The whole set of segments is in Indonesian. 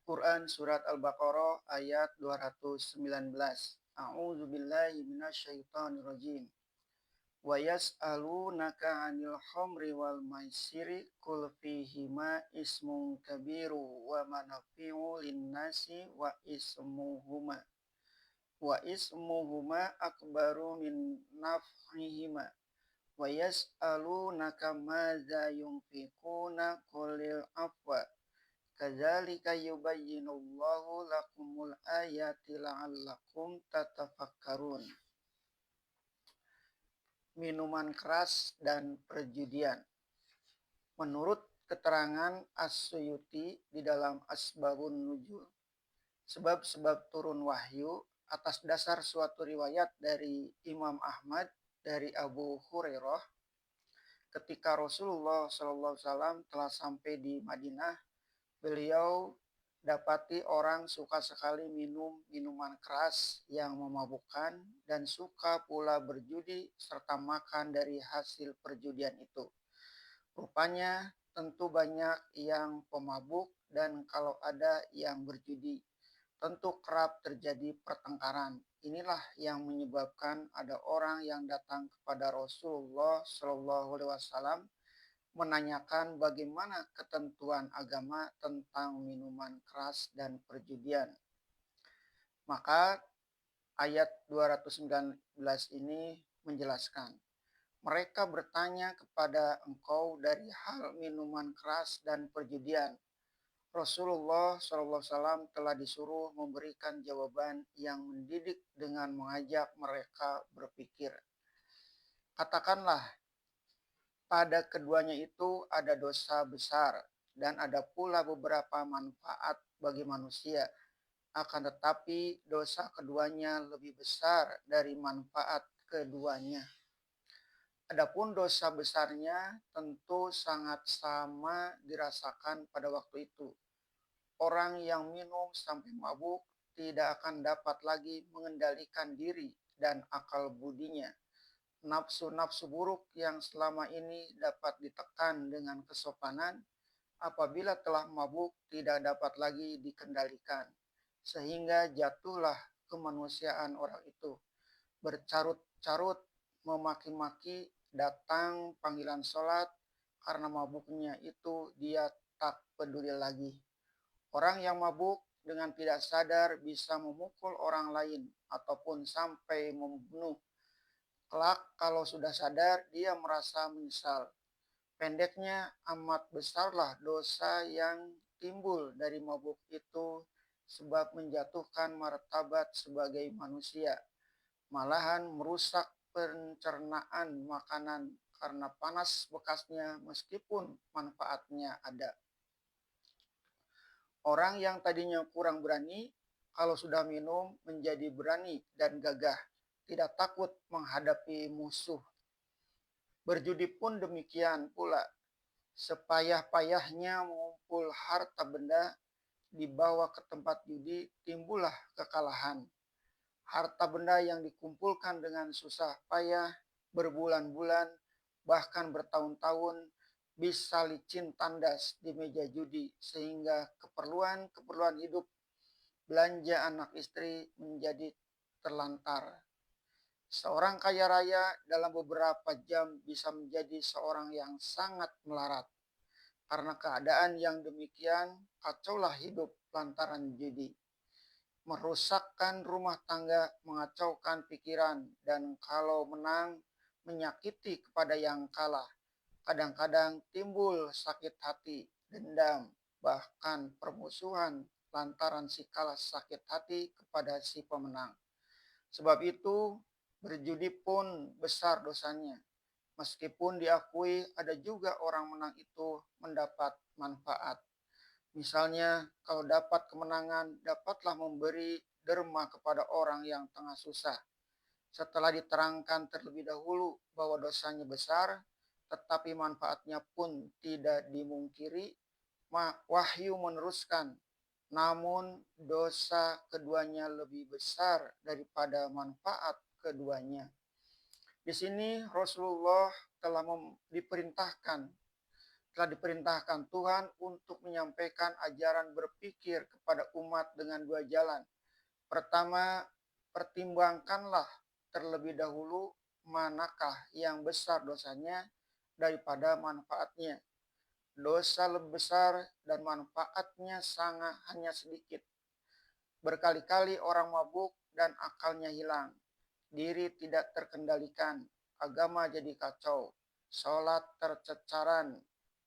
Quran Surat Al-Baqarah ayat 219. A'udzubillahi minasyaitonirrajim. Wa yas'alunaka 'anil khamri wal maisiri qul fihima ismun kabiru wa manafi'u lin-nasi wa ismuhuma akbaru min naf'ihima wa yas'alunaka madza yunfiquna qulil afwa kadzalika yubayyinullahu lakumul ayati la'allakum tatafakkarun. Minuman keras dan perjudian. Menurut keterangan As-Suyuti di dalam Asbabun Nuzul, sebab-sebab turun wahyu atas dasar suatu riwayat dari Imam Ahmad dari Abu Hurairah, ketika Rasulullah SAW telah sampai di Madinah, beliau dapati orang suka sekali minum minuman keras yang memabukkan dan suka pula berjudi serta makan dari hasil perjudian itu. Rupanya tentu banyak yang pemabuk dan kalau ada yang berjudi, tentu kerap terjadi pertengkaran. Inilah yang menyebabkan ada orang yang datang kepada Rasulullah SAW menanyakan bagaimana ketentuan agama tentang minuman keras dan perjudian. Maka ayat 219 ini menjelaskan, mereka bertanya kepada engkau dari hal minuman keras dan perjudian. Rasulullah SAW telah disuruh memberikan jawaban yang mendidik dengan mengajak mereka berpikir. Katakanlah, pada keduanya itu ada dosa besar dan ada pula beberapa manfaat bagi manusia. Akan tetapi dosa keduanya lebih besar dari manfaat keduanya. Adapun dosa besarnya tentu sangat sama dirasakan pada waktu itu. Orang yang minum sampai mabuk tidak akan dapat lagi mengendalikan diri dan akal budinya. Nafsu-nafsu buruk yang selama ini dapat ditekan dengan kesopanan, apabila telah mabuk tidak dapat lagi dikendalikan, sehingga jatuhlah kemanusiaan orang itu. Bercarut-carut, memaki-maki, datang panggilan sholat, karena mabuknya itu dia tak peduli lagi. Orang yang mabuk dengan tidak sadar bisa memukul orang lain ataupun sampai membunuh. Kelak kalau sudah sadar, dia merasa menyesal. Pendeknya, amat besarlah dosa yang timbul dari mabuk itu sebab menjatuhkan martabat sebagai manusia. Malahan merusak pencernaan makanan karena panas bekasnya meskipun manfaatnya ada. Orang yang tadinya kurang berani, kalau sudah minum menjadi berani dan gagah, tidak takut menghadapi musuh. Berjudi pun demikian pula. Sepayah-payahnya mengumpul harta benda, dibawa ke tempat judi, timbullah kekalahan. Harta benda yang dikumpulkan dengan susah payah, berbulan-bulan, bahkan bertahun-tahun, bisa licin tandas di meja judi, sehingga keperluan-keperluan hidup, belanja anak istri menjadi terlantar. Seorang kaya raya dalam beberapa jam bisa menjadi seorang yang sangat melarat. Karena keadaan yang demikian, kacaulah hidup lantaran judi. Merusakkan rumah tangga, mengacaukan pikiran, dan kalau menang, menyakiti kepada yang kalah. Kadang-kadang timbul sakit hati, dendam, bahkan permusuhan lantaran si kalah sakit hati kepada si pemenang. Sebab itu, berjudi pun besar dosanya. Meskipun diakui ada juga orang menang itu mendapat manfaat. Misalnya, kalau dapat kemenangan, dapatlah memberi derma kepada orang yang tengah susah. Setelah diterangkan terlebih dahulu bahwa dosanya besar, tetapi manfaatnya pun tidak dimungkiri, wahyu meneruskan, namun dosa keduanya lebih besar daripada manfaat keduanya. Di sini Rasulullah telah diperintahkan, telah diperintahkan Tuhan untuk menyampaikan ajaran berpikir kepada umat dengan dua jalan. Pertama, pertimbangkanlah terlebih dahulu manakah yang besar dosanya daripada manfaatnya. Dosa lebih besar dan manfaatnya sangat hanya sedikit. Berkali-kali orang mabuk dan akalnya hilang. Diri tidak terkendalikan. Agama jadi kacau. Sholat tercecaran.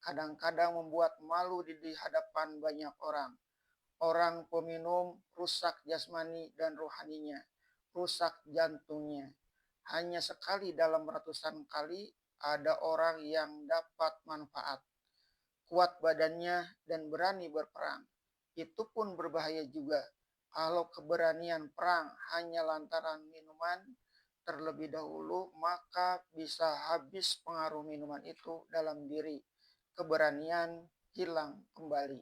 Kadang-kadang membuat malu di hadapan banyak orang. Orang peminum rusak jasmani dan rohaninya. Rusak jantungnya. Hanya sekali dalam ratusan kali ada orang yang dapat manfaat. Kuat badannya dan berani berperang. Itu pun berbahaya juga. Kalau keberanian perang hanya lantaran minuman terlebih dahulu, maka bisa habis pengaruh minuman itu dalam diri. Keberanian hilang kembali.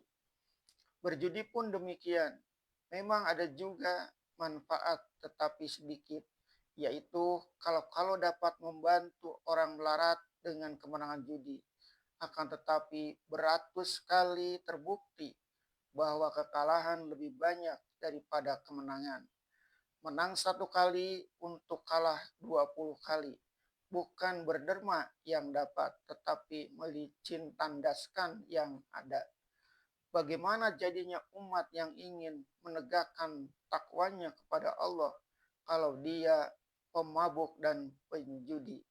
Berjudi pun demikian. Memang ada juga manfaat tetapi sedikit, yaitu kalau dapat membantu orang melarat dengan kemenangan judi. Akan tetapi beratus kali terbukti bahwa kekalahan lebih banyak daripada kemenangan. Menang satu kali untuk kalah 20 kali. Bukan berderma yang dapat, tetapi melicin tandaskan yang ada. Bagaimana jadinya umat yang ingin menegakkan takwanya kepada Allah kalau dia pemabuk dan penjudi?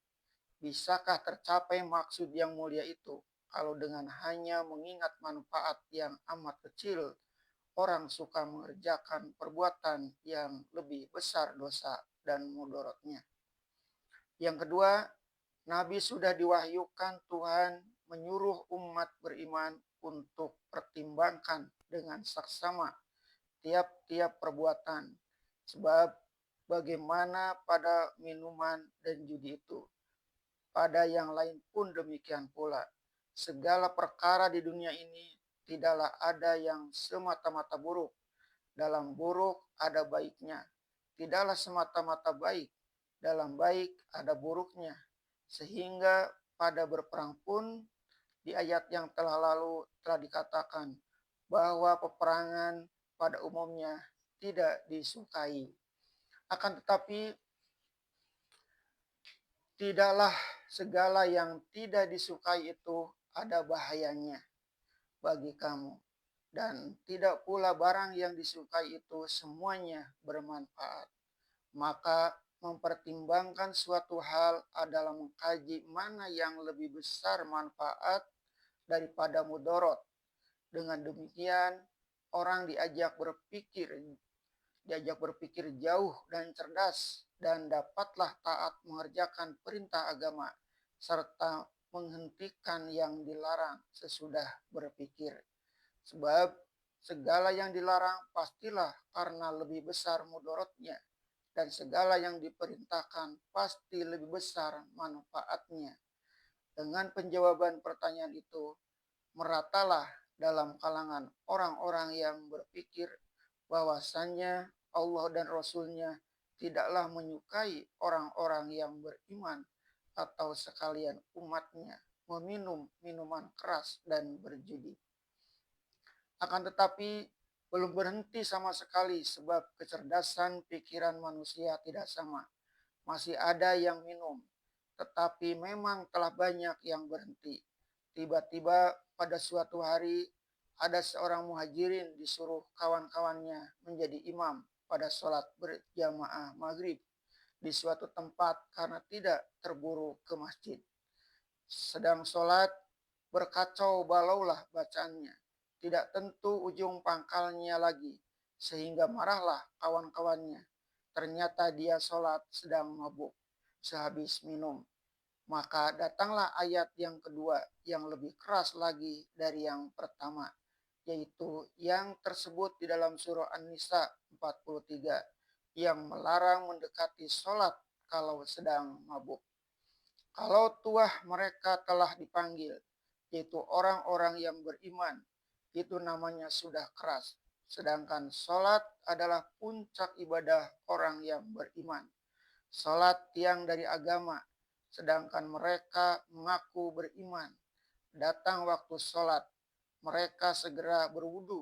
Bisakah tercapai maksud yang mulia itu kalau dengan hanya mengingat manfaat yang amat kecil, orang suka mengerjakan perbuatan yang lebih besar dosa dan mudaratnya? Yang kedua, Nabi sudah diwahyukan Tuhan menyuruh umat beriman untuk pertimbangkan dengan saksama tiap-tiap perbuatan. Sebab bagaimana pada minuman dan judi itu, pada yang lain pun demikian pula. Segala perkara di dunia ini tidaklah ada yang semata-mata buruk. Dalam buruk ada baiknya. Tidaklah semata-mata baik. Dalam baik ada buruknya. Sehingga pada berperang pun di ayat yang telah lalu telah dikatakan bahwa peperangan pada umumnya tidak disukai. Akan tetapi tidaklah segala yang tidak disukai itu ada bahayanya bagi kamu. Dan tidak pula barang yang disukai itu semuanya bermanfaat. Maka mempertimbangkan suatu hal adalah mengkaji mana yang lebih besar manfaat daripada mudarat. Dengan demikian, orang diajak berpikir jauh dan cerdas, dan dapatlah taat mengerjakan perintah agama, serta menghentikan yang dilarang sesudah berpikir. Sebab segala yang dilarang pastilah karena lebih besar mudaratnya, dan segala yang diperintahkan pasti lebih besar manfaatnya. Dengan penjawaban pertanyaan itu, meratalah dalam kalangan orang-orang yang berpikir bahwasannya Allah dan Rasul-Nya tidaklah menyukai orang-orang yang beriman atau sekalian umatnya meminum minuman keras dan berjudi. Akan tetapi belum berhenti sama sekali sebab kecerdasan pikiran manusia tidak sama. Masih ada yang minum, tetapi memang telah banyak yang berhenti. Tiba-tiba pada suatu hari ada seorang muhajirin disuruh kawan-kawannya menjadi imam pada sholat berjamaah maghrib di suatu tempat karena tidak terburu ke masjid. Sedang sholat, berkacau balaulah bacaannya. Tidak tentu ujung pangkalnya lagi, sehingga marahlah kawan-kawannya. Ternyata dia sholat sedang mabuk, sehabis minum. Maka datanglah ayat yang kedua yang lebih keras lagi dari yang pertama, yaitu yang tersebut di dalam surah An-Nisa 43 yang melarang mendekati sholat kalau sedang mabuk. Kalau tuah mereka telah dipanggil, yaitu orang-orang yang beriman, itu namanya sudah keras. Sedangkan sholat adalah puncak ibadah orang yang beriman. Sholat tiang dari agama, sedangkan mereka mengaku beriman. Datang waktu sholat, mereka segera berwudu